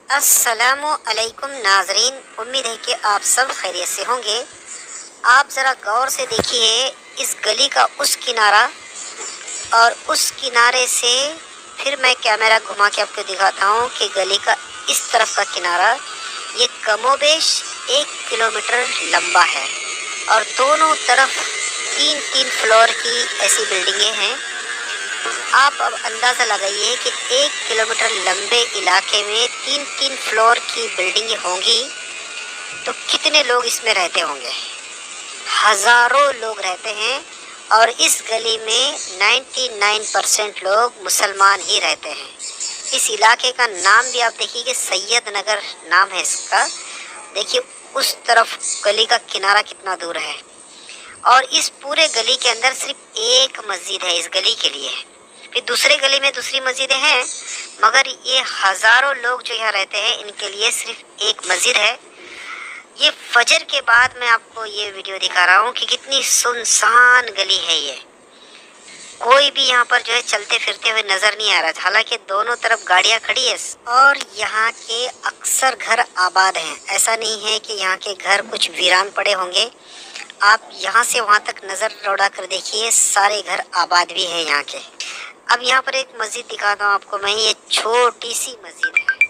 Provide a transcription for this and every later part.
السلام علیکم ناظرین، امید ہے کہ آپ سب خیریت سے ہوں گے۔ آپ ذرا غور سے دیکھیے اس گلی کا اس کنارہ اور اس کنارے سے پھر میں کیمرہ گھما کے آپ کو دکھاتا ہوں کہ گلی کا اس طرف کا کنارہ یہ کم و بیش 1 کلومیٹر لمبا ہے اور دونوں طرف 3 فلور کی ایسی بلڈنگیں ہیں۔ آپ اب اندازہ لگائیے کہ 1 کلومیٹر لمبے علاقے میں 3 فلور کی بلڈنگیں ہوں گی تو کتنے لوگ اس میں رہتے ہوں گے؟ ہزاروں لوگ رہتے ہیں اور اس گلی میں 99% لوگ مسلمان ہی رہتے ہیں۔ اس علاقے کا نام بھی آپ دیکھیے کہ سید نگر نام ہے اس کا۔ دیکھیے اس طرف گلی کا کنارہ کتنا دور ہے اور اس پورے گلی کے اندر صرف ایک مسجد ہے اس گلی کے لیے۔ پھر دوسرے گلی میں دوسری مسجدیں ہیں مگر یہ ہزاروں لوگ جو یہاں رہتے ہیں ان کے لیے صرف ایک مسجد ہے۔ یہ فجر کے بعد میں آپ کو یہ ویڈیو دکھا رہا ہوں کہ کتنی سنسان گلی ہے یہ۔ کوئی بھی یہاں پر جو ہے چلتے پھرتے ہوئے نظر نہیں آ رہا، حالانکہ دونوں طرف گاڑیاں کھڑی ہیں اور یہاں کے اکثر گھر آباد ہیں۔ ایسا نہیں ہے کہ یہاں کے گھر کچھ ویران پڑے ہوں گے۔ آپ یہاں سے وہاں تک نظر دوڑا کر دیکھیے، سارے گھر آباد بھی ہیں یہاں کے۔ اب یہاں پر ایک مسجد دکھاتا ہوں آپ کو میں، یہ چھوٹی سی مسجد ہے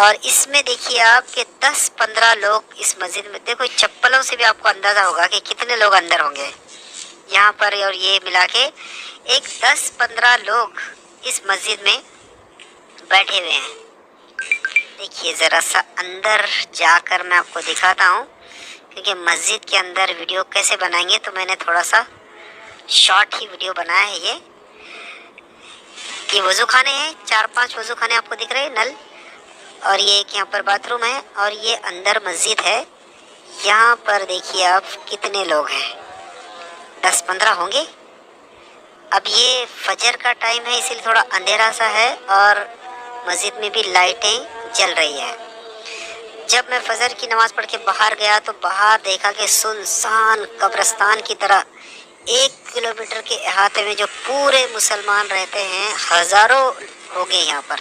اور اس میں دیکھیے آپ کہ 10-15 لوگ اس مسجد میں، دیکھو چپلوں سے بھی آپ کو اندازہ ہوگا کہ کتنے لوگ اندر ہوں گے یہاں پر، اور یہ ملا کے ایک 10-15 لوگ اس مسجد میں بیٹھے ہوئے ہیں۔ دیکھیے ذرا سا اندر جا کر میں آپ کو دکھاتا ہوں، کیونکہ مسجد کے اندر ویڈیو کیسے بنائیں گے تو میں نے تھوڑا سا شارٹ ہی ویڈیو بنایا ہے۔ یہ وضو خانے ہیں، 4-5 وضو خانے آپ کو دکھ رہے ہیں نل، اور یہ ایک یہاں پر باتھ روم ہے اور یہ اندر مسجد ہے۔ یہاں پر دیکھیے آپ کتنے لوگ ہیں، 10-15 ہوں گے۔ اب یہ فجر کا ٹائم ہے اسی لیے تھوڑا اندھیرا سا ہے اور مسجد میں بھی لائٹیں جل رہی ہیں۔ جب میں فجر کی نماز پڑھ کے باہر گیا تو باہر دیکھا کہ سنسان قبرستان کی طرح 1 کلومیٹر کے احاطے میں جو پورے مسلمان رہتے ہیں، ہزاروں ہوں گے یہاں پر،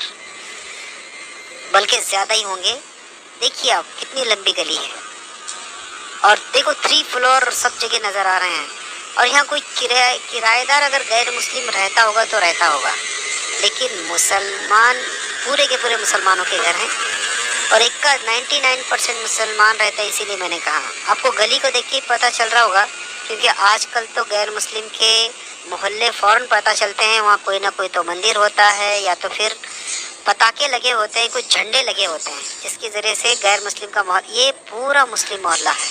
بلکہ زیادہ ہی ہوں گے۔ دیکھیے آپ کتنی لمبی گلی ہے اور دیکھو 3 فلور سب جگہ نظر آ رہے ہیں، اور یہاں کوئی کرایہ دار اگر غیر مسلم رہتا ہوگا تو رہتا ہوگا، لیکن مسلمان پورے کے پورے مسلمانوں کے گھر ہیں اور ایک کا 99% مسلمان رہتا ہے۔ اسی لیے میں نے کہا آپ کو گلی کو دیکھ کے پتہ چل رہا ہوگا، کیونکہ آج کل تو غیر مسلم کے محلے فوراً پتہ چلتے ہیں، وہاں کوئی نہ کوئی تو مندر ہوتا ہے یا تو پھر پتاکے لگے ہوتے ہیں، کچھ جھنڈے لگے ہوتے ہیں جس کے ذریعے سے غیر مسلم کا یہ پورا مسلم محلہ ہے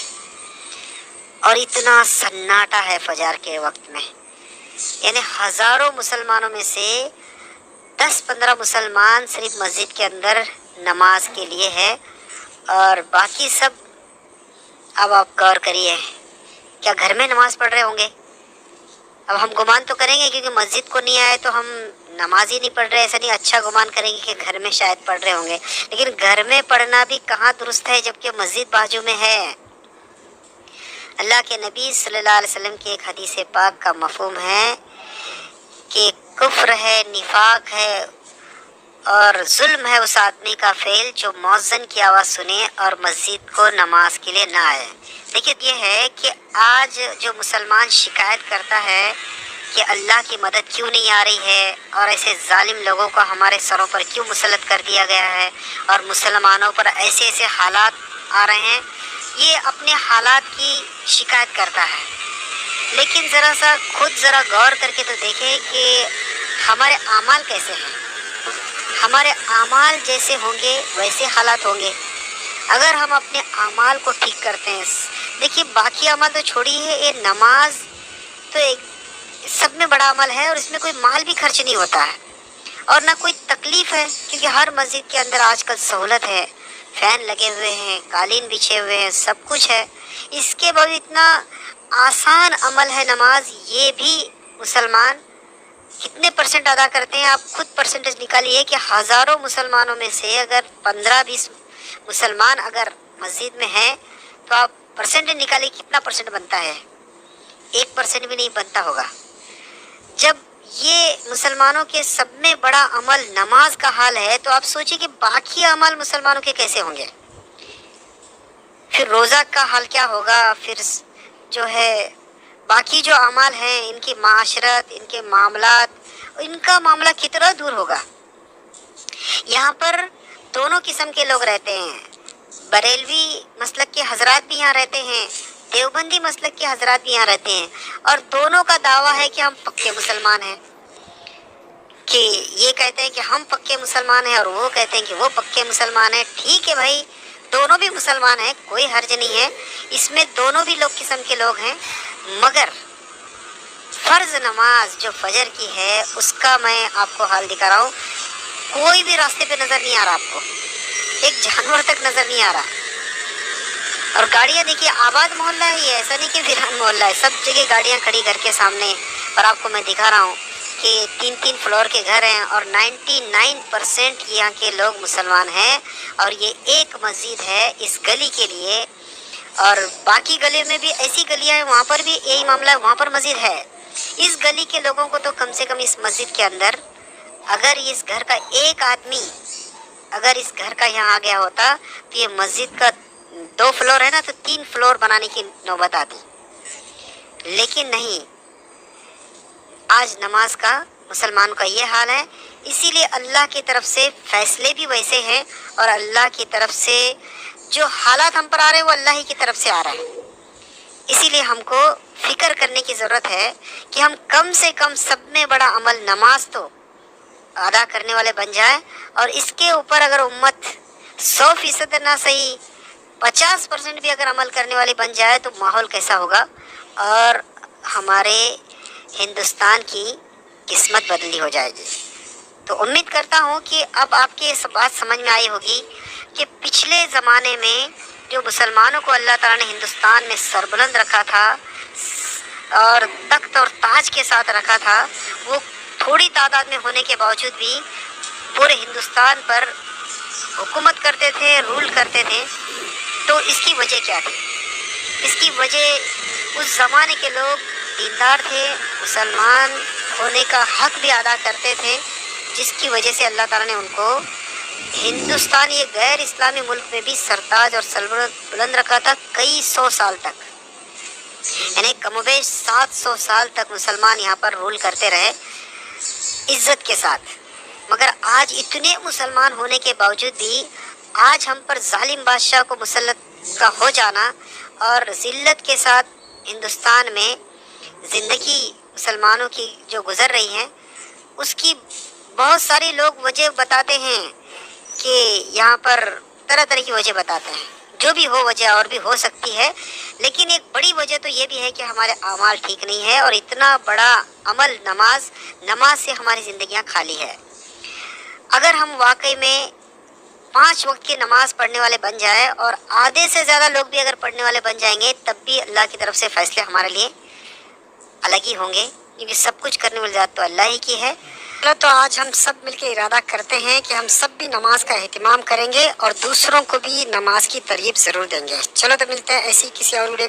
اور اتنا سناٹا ہے فجر کے وقت میں، یعنی ہزاروں مسلمانوں میں سے 10-15 مسلمان صرف مسجد کے اندر نماز کے لیے ہے اور باقی سب، اب آپ غور کریے کیا گھر میں نماز پڑھ رہے ہوں گے؟ اب ہم گمان تو کریں گے کیونکہ مسجد کو نہیں آئے تو ہم نماز ہی نہیں پڑھ رہے، ایسا نہیں، اچھا گمان کریں گے کہ گھر میں شاید پڑھ رہے ہوں گے، لیکن گھر میں پڑھنا بھی کہاں درست ہے جبکہ مسجد بازو میں ہے۔ اللہ کے نبی صلی اللہ علیہ وسلم کی ایک حدیث پاک کا مفہوم ہے کہ کفر ہے، نفاق ہے اور ظلم ہے اس آدمی کا فعل جو مؤذن کی آواز سنے اور مسجد کو نماز کے لیے نہ آئے۔ دیکھیے یہ ہے کہ آج جو مسلمان شکایت کرتا ہے کہ اللہ کی مدد کیوں نہیں آ رہی ہے اور ایسے ظالم لوگوں کو ہمارے سروں پر کیوں مسلط کر دیا گیا ہے اور مسلمانوں پر ایسے حالات آ رہے ہیں، یہ اپنے حالات کی شکایت کرتا ہے، لیکن خود ذرا غور کر کے تو دیکھیں کہ ہمارے اعمال کیسے ہیں۔ ہمارے اعمال جیسے ہوں گے ویسے حالات ہوں گے۔ اگر ہم اپنے اعمال کو ٹھیک کرتے ہیں، دیکھیے باقی اعمال تو چھوڑیے، یہ نماز تو ایک سب میں بڑا عمل ہے اور اس میں کوئی مال بھی خرچ نہیں ہوتا ہے اور نہ کوئی تکلیف ہے، کیونکہ ہر مسجد کے اندر آج کل سہولت ہے، فین لگے ہوئے ہیں، قالین بچھے ہوئے ہیں، سب کچھ ہے۔ اس کے بعد اتنا آسان عمل ہے نماز، یہ بھی مسلمان کتنے پرسنٹ ادا کرتے ہیں؟ آپ خود پرسنٹیج نکالیے کہ ہزاروں مسلمانوں میں سے اگر 15-20 مسلمان اگر مسجد میں ہیں تو آپ پرسنٹیج نکالیے کتنا پرسنٹ بنتا ہے؟ 1% بھی نہیں بنتا ہوگا۔ جب یہ مسلمانوں کے سب میں بڑا عمل نماز کا حال ہے، تو آپ سوچیں کہ باقی عمل مسلمانوں کے کیسے ہوں گے؟ پھر روزہ کا حال کیا ہوگا؟ پھر جو ہے باقی جو اعمال ہیں، ان کی معاشرت، ان کے معاملات، ان کا معاملہ کتنا دور ہوگا۔ یہاں پر دونوں قسم کے لوگ رہتے ہیں، بریلوی مسلک کے حضرات بھی یہاں رہتے ہیں، دیوبندی مسلک کے حضرات بھی یہاں رہتے ہیں، اور دونوں کا دعویٰ ہے کہ ہم پکے مسلمان ہیں، کہ یہ کہتے ہیں کہ ہم پکے مسلمان ہیں اور وہ کہتے ہیں کہ وہ پکے مسلمان ہیں۔ ٹھیک ہے بھائی، دونوں بھی مسلمان ہیں، کوئی حرج نہیں ہے، اس میں دونوں بھی لوگ قسم کے لوگ ہیں، مگر فرض نماز جو فجر کی ہے اس کا میں آپ کو حال دکھا رہا ہوں۔ کوئی بھی راستے پہ نظر نہیں آ رہا، آپ کو ایک جانور تک نظر نہیں آ رہا، اور گاڑیاں دیکھیے، آباد محلہ ہے یہ، ایسا نہیں کہ ویران محلہ ہے، سب جگہ گاڑیاں کھڑی گھر کے سامنے، اور آپ کو میں دکھا رہا ہوں کہ 3 فلور کے گھر ہیں، اور 99% یہاں کے لوگ مسلمان ہیں، اور یہ ایک مسجد ہے اس گلی کے لیے، اور باقی گلی میں بھی ایسی گلیاں ہیں، وہاں پر بھی یہی معاملہ ہے، وہاں پر مسجد ہے۔ اس گلی کے لوگوں کو تو کم سے کم اس مسجد کے اندر، اگر اس گھر کا ایک آدمی اگر اس گھر کا یہاں آ گیا ہوتا تو یہ مسجد کا 2 فلور ہے نا، تو 3 فلور بنانے کی نوبت آتی، لیکن نہیں، آج نماز کا مسلمان کا یہ حال ہے۔ اسی لیے اللہ کی طرف سے فیصلے بھی ویسے ہیں، اور اللہ کی طرف سے جو حالات ہم پر آ رہے ہیں وہ اللہ ہی کی طرف سے آ رہا ہے۔ اسی لیے ہم کو فکر کرنے کی ضرورت ہے کہ ہم کم سے کم سب میں بڑا عمل نماز تو ادا کرنے والے بن جائیں، اور اس کے اوپر اگر امت 100% نہ صحیح 50% بھی اگر عمل کرنے والی بن جائے تو ماحول کیسا ہوگا، اور ہمارے ہندوستان کی قسمت بدلی ہو جائے گی۔ تو امید کرتا ہوں کہ اب آپ کی یہ بات سمجھ میں آئی ہوگی کہ پچھلے زمانے میں جو مسلمانوں کو اللہ تعالیٰ نے ہندوستان میں سربلند رکھا تھا اور تخت اور تاج کے ساتھ رکھا تھا، وہ تھوڑی تعداد میں ہونے کے باوجود بھی پورے ہندوستان پر حکومت کرتے تھے، رول کرتے تھے۔ تو اس کی وجہ کیا تھی؟ اس کی وجہ اس زمانے کے لوگ دیندار تھے، مسلمان ہونے کا حق بھی ادا کرتے تھے، جس کی وجہ سے اللہ تعالیٰ نے ان کو ہندوستان یہ غیر اسلامی ملک میں بھی سرتاج اور سلطنت بلند رکھا تھا کئی 100 سال تک، یعنی کم و بیش 700 سال تک مسلمان یہاں پر رول کرتے رہے عزت کے ساتھ۔ مگر آج اتنے مسلمان ہونے کے باوجود بھی آج ہم پر ظالم بادشاہ کو مسلط کا ہو جانا اور ذلت کے ساتھ ہندوستان میں زندگی مسلمانوں کی جو گزر رہی ہیں، اس کی بہت سارے لوگ وجہ بتاتے ہیں کہ یہاں پر طرح طرح کی وجہ بتاتے ہیں، جو بھی ہو وجہ اور بھی ہو سکتی ہے، لیکن ایک بڑی وجہ تو یہ بھی ہے کہ ہمارے اعمال ٹھیک نہیں ہے، اور اتنا بڑا عمل نماز سے ہماری زندگیاں خالی ہے۔ اگر ہم واقعی میں 5 وقت کی نماز پڑھنے والے بن جائیں، اور آدھے سے زیادہ لوگ بھی اگر پڑھنے والے بن جائیں گے، تب بھی اللہ کی طرف سے فیصلے ہمارے لیے الگ ہی ہوں گے، کیونکہ سب کچھ کرنے والی ذات تو اللہ ہی کی ہے۔ تو آج ہم سب مل کے ارادہ کرتے ہیں کہ ہم سب بھی نماز کا اہتمام کریں گے، اور دوسروں کو بھی نماز کی ترغیب ضرور دیں گے۔ چلو تو ملتے ہیں ایسی کسی اور ویڈیو